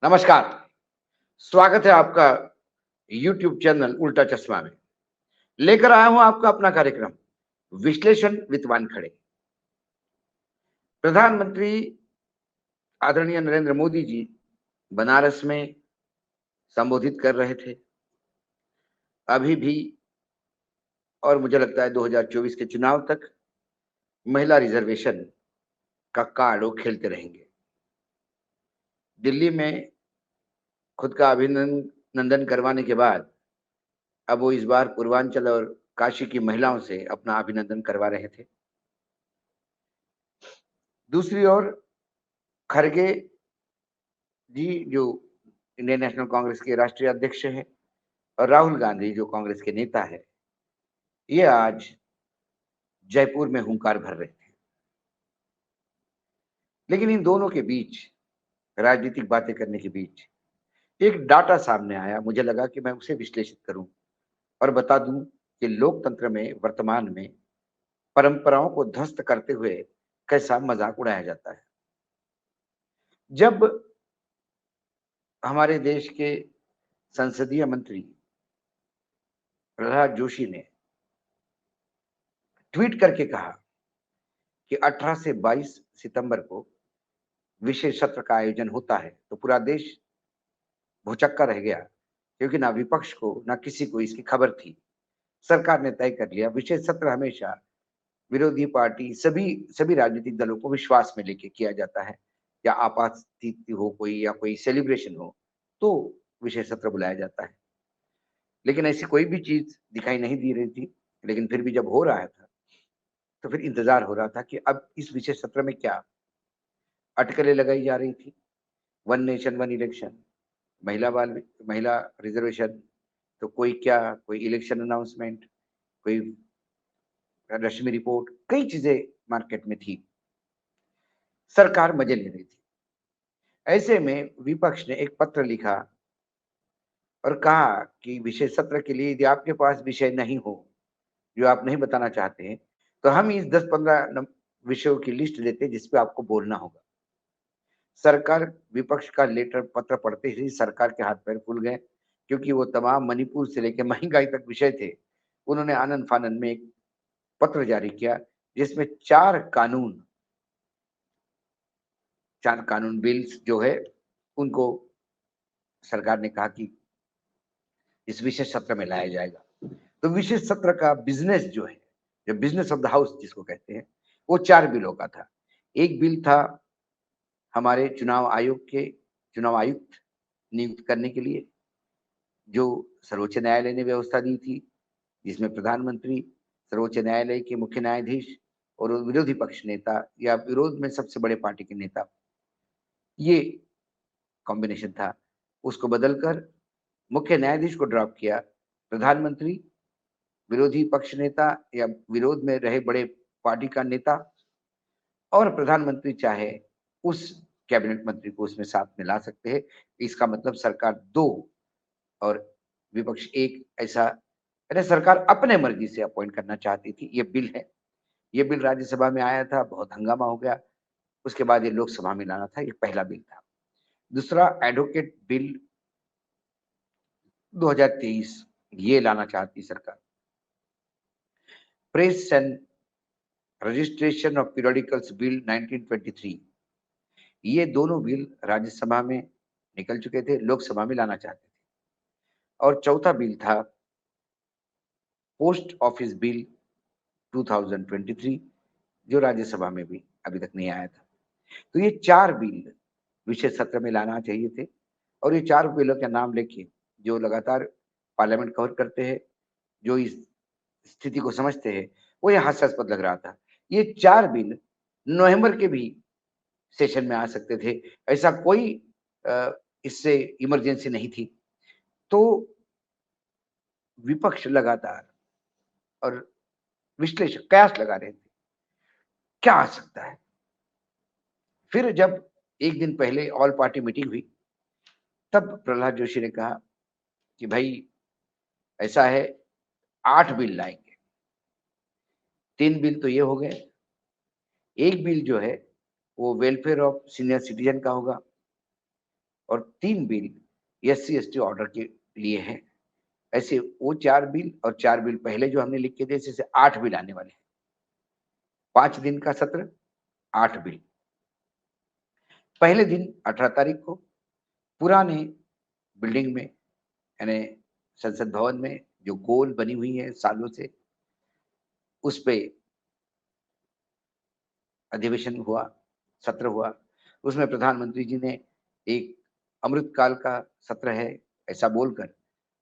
नमस्कार, स्वागत है आपका यूट्यूब चैनल उल्टा चश्मा में। लेकर आया हूं आपका अपना कार्यक्रम विश्लेषण विद वानखड़े। प्रधानमंत्री आदरणीय नरेंद्र मोदी जी बनारस में संबोधित कर रहे थे। अभी भी और मुझे लगता है 2024 के चुनाव तक महिला रिजर्वेशन का कार्ड वो खेलते रहेंगे। दिल्ली में खुद का अभिनंदन करवाने के बाद अब वो इस बार पूर्वांचल और काशी की महिलाओं से अपना अभिनंदन करवा रहे थे। दूसरी ओर खरगे जी जो इंडियन नेशनल कांग्रेस के राष्ट्रीय अध्यक्ष हैं और राहुल गांधी जो कांग्रेस के नेता है, ये आज जयपुर में हुंकार भर रहे थे। लेकिन इन दोनों के बीच राजनीतिक बातें करने के बीच एक डाटा सामने आया। मुझे लगा कि मैं उसे विश्लेषित करूं और बता दूं कि लोकतंत्र में वर्तमान में परंपराओं को ध्वस्त करते हुए कैसा मजाक उड़ाया जाता है। जब हमारे देश के संसदीय मंत्री प्रहलाद जोशी ने ट्वीट करके कहा कि 18 से 22 सितंबर को विशेष सत्र का आयोजन होता है, तो पूरा देश भौचक्का रह गया, क्योंकि ना विपक्ष को ना किसी को इसकी खबर थी। सरकार ने तय कर लिया विशेष सत्र हमेशा विरोधी पार्टी सभी सभी राजनीतिक दलों को विश्वास में लेके किया जाता है। या आपात स्थिति हो कोई या कोई सेलिब्रेशन हो तो विशेष सत्र बुलाया जाता है। लेकिन ऐसी कोई भी चीज दिखाई नहीं दी रही थी। लेकिन फिर भी जब हो रहा था तो फिर इंतजार हो रहा था कि अब इस विशेष सत्र में क्या अटकलें लगाई जा रही थी। वन नेशन वन इलेक्शन, महिला रिजर्वेशन, तो कोई क्या, कोई इलेक्शन अनाउंसमेंट, कोई रश्मि रिपोर्ट, कई चीजें मार्केट में थी। सरकार मजे ले रही थी। ऐसे में विपक्ष ने एक पत्र लिखा और कहा कि विशेष सत्र के लिए यदि आपके पास विषय नहीं हो, जो आप नहीं बताना चाहते हैं, तो हम इस 10-15 विषयों की लिस्ट देते हैं जिस पे आपको बोलना होगा। सरकार विपक्ष का लेटर पत्र पढ़ते ही सरकार के हाथ पैर फूल गए, क्योंकि वो तमाम मणिपुर से लेकर महंगाई तक विषय थे। उन्होंने आनंद फानन में एक पत्र जारी किया जिसमें चार कानून बिल्स जो है उनको सरकार ने कहा कि इस विशेष सत्र में लाया जाएगा। तो विशेष सत्र का बिजनेस जो है, जो बिजनेस ऑफ द हाउस जिसको कहते हैं, वो 4 बिलों का था। एक बिल था हमारे चुनाव आयुक्त नियुक्त करने के लिए, जो सर्वोच्च न्यायालय ने व्यवस्था दी थी, जिसमें प्रधानमंत्री, सर्वोच्च न्यायालय के मुख्य न्यायाधीश और विरोधी पक्ष नेता या विरोध में सबसे बड़े पार्टी के नेता, ये कॉम्बिनेशन था। उसको बदलकर मुख्य न्यायाधीश को ड्रॉप किया, प्रधानमंत्री, विरोधी पक्ष नेता या विरोध में रहे बड़े पार्टी का नेता, और प्रधानमंत्री चाहे उस कैबिनेट मंत्री को उसमें साथ में ला सकते हैं। इसका मतलब सरकार 2 और विपक्ष 1, ऐसा यानी सरकार अपने मर्जी से अपॉइंट करना चाहती थी। ये बिल है। ये बिल राज्यसभा में आया था, बहुत हंगामा हो गया। उसके बाद ये लोकसभा में लाना था, ये पहला बिल था। दूसरा एडवोकेट बिल 2023, ये लाना चाहती सरकार। Press and registration of periodicals bill 1923, ये दोनों बिल राज्यसभा में निकल चुके थे, लोकसभा में लाना चाहते थे। और चौथा बिल था पोस्ट ऑफिस बिल 2023, जो राज्यसभा में भी अभी तक नहीं आया था। तो ये 4 बिल विशेष सत्र में लाना चाहिए थे। और ये 4 बिलों के नाम लेके जो लगातार पार्लियामेंट कवर करते हैं, जो इस स्थिति को समझते हैं, वो ये हास्यास्पद लग रहा था। ये 4 बिल नवंबर के भी सेशन में आ सकते थे। ऐसा कोई इससे इमरजेंसी नहीं थी। तो विपक्ष लगातार और विश्लेषक कयास लगा रहे थे, क्या आ सकता है? फिर जब एक दिन पहले ऑल पार्टी मीटिंग हुई, तब प्रहलाद जोशी ने कहा कि भाई ऐसा है, 8 बिल लाएंगे। 3 बिल तो ये हो गए। एक बिल जो है वो वेलफेयर ऑफ सीनियर सिटीजन का होगा। और 3 बिल SC/ST ऑर्डर के लिए हैं। ऐसे वो 4 बिल और 4 बिल पहले जो हमने लिख के दिए, ऐसे 8 बिल आने वाले हैं। 5 दिन का सत्र, 8 बिल। पहले दिन 18 तारीख को पुराने बिल्डिंग में, यानी संसद भवन में जो गोल बनी हुई है सालों से, उस पे अधिवेशन हुआ, सत्र हुआ। उसमें प्रधानमंत्री जी ने एक अमृतकाल का सत्र है ऐसा बोलकर,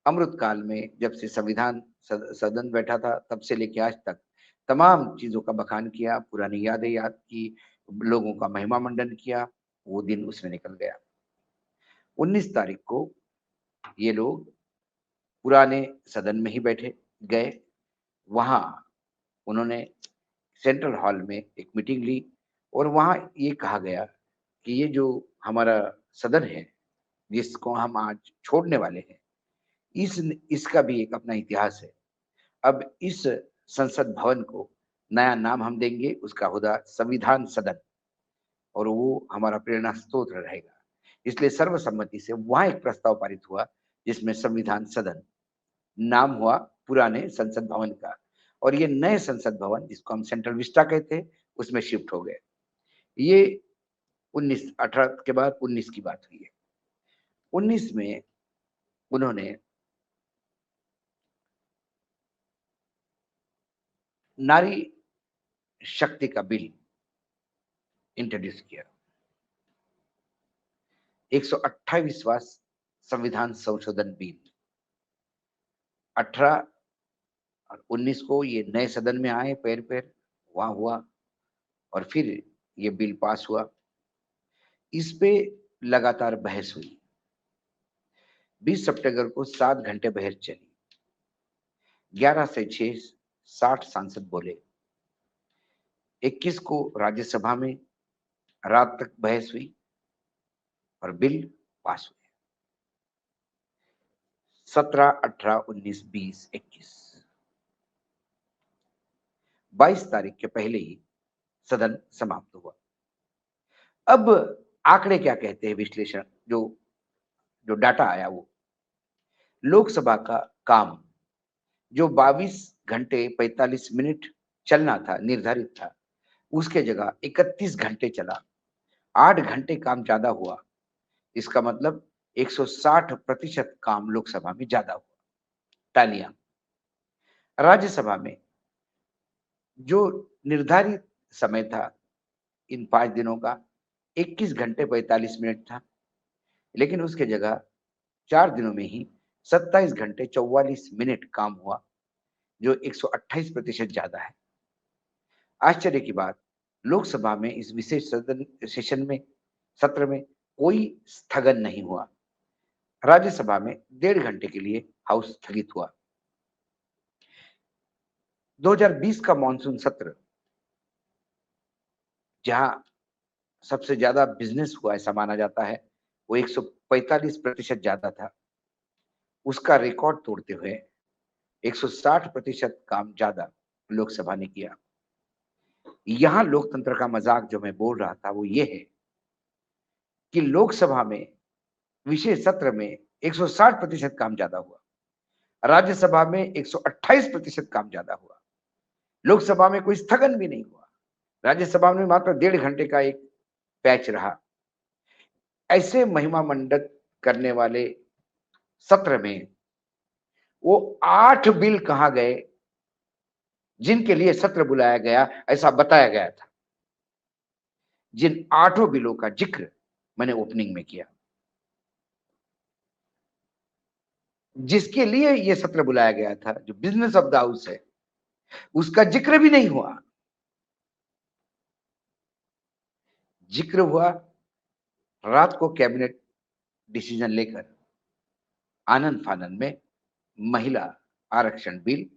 अमृतकाल में जब से संविधान सदन बैठा था तब से लेके आज तक तमाम चीजों का बखान किया, पुरानी यादें याद की, लोगों का महिमा मंडन किया। वो दिन उसमें निकल गया। 19 तारीख को ये लोग पुराने सदन में ही बैठे गए। वहां उन्होंने सेंट्रल हॉल में एक मीटिंग ली और वहां ये कहा गया कि ये जो हमारा सदन है, जिसको हम आज छोड़ने वाले हैं, इसका भी एक अपना इतिहास है। अब इस संसद भवन को नया नाम हम देंगे, उसका होगा संविधान सदन, और वो हमारा प्रेरणा स्रोत रहेगा। इसलिए सर्वसम्मति से वहां एक प्रस्ताव पारित हुआ जिसमें संविधान सदन नाम हुआ पुराने संसद भवन का, और ये नए संसद भवन जिसको हम सेंट्रल विस्टा कहते हैं उसमें शिफ्ट हो गए। ये 18 के बाद 19 की बात हुई है। 19 में उन्होंने नारी शक्ति का बिल इंट्रोड्यूस किया। 128वां संविधान संशोधन बिल। 18 और 19 को ये नए सदन में आए, पैर पैर वहां हुआ और फिर ये बिल पास हुआ। इस पे लगातार बहस हुई। 20 सितंबर को 7 घंटे बहस चली। 11 से 6 60 सांसद बोले। 21 को राज्यसभा में रात तक बहस हुई और बिल पास हुए। 17, 18, 19, 20, 21, 22 तारीख के पहले ही सदन समाप्त हुआ। अब आंकड़े क्या कहते हैं, विश्लेषण जो जो डाटा आया, वो लोकसभा का काम जो 22 घंटे 45 मिनट चलना था, निर्धारित था, उसके जगह 31 घंटे चला। 8 घंटे काम ज्यादा हुआ। इसका मतलब 160% काम लोकसभा में ज्यादा हुआ। तालियां। राज्यसभा में जो निर्धारित समय था इन 5 दिनों का, 21 घंटे 45 मिनट था, लेकिन उसके जगह 4 दिनों में ही 27 घंटे 44 मिनट काम हुआ, जो 128% ज्यादा है। आश्चर्य की बात, लोकसभा में इस विशेष सदन सेशन में, सत्र में कोई स्थगन नहीं हुआ। राज्यसभा में 1.5 घंटे के लिए हाउस स्थगित हुआ। 2020 का मॉनसून सत्र, जहां सबसे ज्यादा बिजनेस हुआ ऐसा माना जाता है, वो 145% ज्यादा था। उसका रिकॉर्ड तोड़ते हुए 160% काम ज्यादा लोकसभा ने किया। यहां लोकतंत्र का मजाक जो मैं बोल रहा था वो ये है कि लोकसभा में विशेष सत्र में 160% काम ज्यादा हुआ, राज्यसभा में 128% काम ज्यादा हुआ, लोकसभा में कोई स्थगन भी नहीं हुआ, राज्यसभा में मात्र 1.5 घंटे का एक पैच रहा। ऐसे महिमा मंडित करने वाले सत्र में वो 8 बिल कहां गए जिनके लिए सत्र बुलाया गया, ऐसा बताया गया था। जिन 8 बिलों का जिक्र मैंने ओपनिंग में किया, जिसके लिए यह सत्र बुलाया गया था, जो बिजनेस ऑफ द हाउस है, उसका जिक्र भी नहीं हुआ। जिक्र हुआ रात को कैबिनेट डिसीजन लेकर आनंद फानंद में महिला आरक्षण बिल,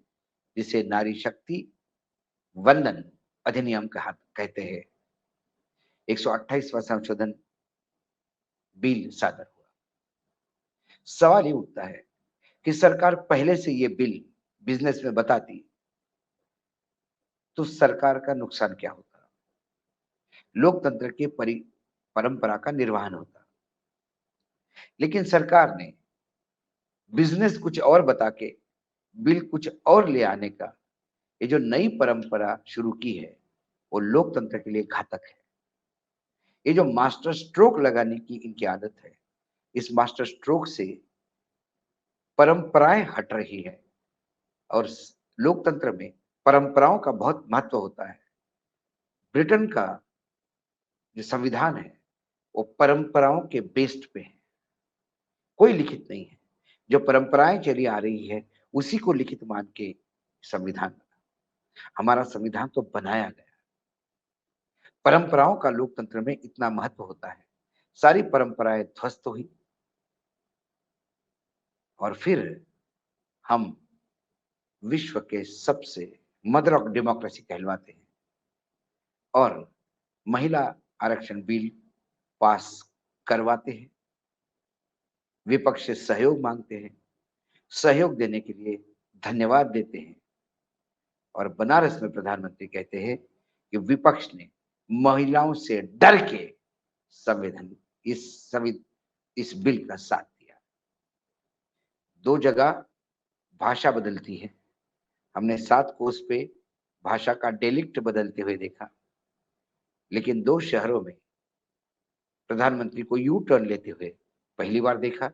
जिसे नारी शक्ति वंदन अधिनियम कहते हैं, 128वां संशोधन बिल सादर हुआ। सवाल ये उठता है कि सरकार पहले से ये बिल बिजनेस में बताती तो सरकार का नुकसान क्या होता, लोकतंत्र के परंपरा का निर्वहन होता। लेकिन सरकार ने बिजनेस कुछ और बता के बिल कुछ और ले आने का ये जो नई परंपरा शुरू की है, वो लोकतंत्र के लिए घातक है। ये जो मास्टर स्ट्रोक लगाने की इनकी आदत है, इस मास्टर स्ट्रोक से परंपराएं हट रही है और लोकतंत्र में परंपराओं का बहुत महत्व होता है। ब्रिटेन का जो संविधान है वो परंपराओं के बेस्ड पे है, कोई लिखित नहीं है। जो परंपराएं चली आ रही है उसी को लिखित मान के संविधान बना। हमारा संविधान तो बनाया गया, परंपराओं का लोकतंत्र में इतना महत्व होता है। सारी परंपराएं ध्वस्त हुई और फिर हम विश्व के सबसे मदर ऑफ डेमोक्रेसी कहलवाते हैं और महिला आरक्षण बिल पास करवाते हैं, विपक्ष से सहयोग मांगते हैं, सहयोग देने के लिए धन्यवाद देते हैं और बनारस में प्रधानमंत्री कहते हैं कि विपक्ष ने महिलाओं से डर के संविधान इस बिल का साथ दिया। दो जगह भाषा बदलती है। हमने 7 कोस पे भाषा का डेलिक्ट बदलते हुए देखा, लेकिन 2 शहरों में प्रधानमंत्री को यू टर्न लेते हुए पहली बार देखा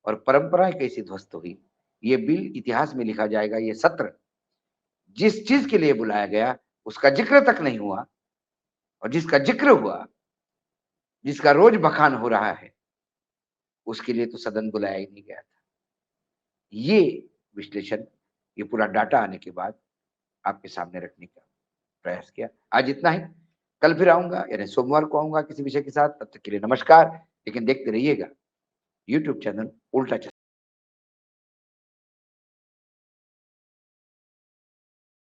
और परंपराएं कैसी ध्वस्त हुई। ये बिल इतिहास में लिखा जाएगा। ये सत्र जिस चीज के लिए बुलाया गया उसका जिक्र तक नहीं हुआ और जिसका जिक्र हुआ, जिसका रोज बखान हो रहा है, उसके लिए तो सदन बुलाया ही नहीं गया था। ये विश्लेषण, ये पूरा डाटा आने के बाद आपके सामने रखने का प्रयास किया। आज इतना ही। कल फिर आऊंगा, यानी सोमवार को आऊंगा किसी विषय के साथ। तब तक के लिए नमस्कार। लेकिन देखते रहिएगा यूट्यूब चैनल उल्टा चश्मा।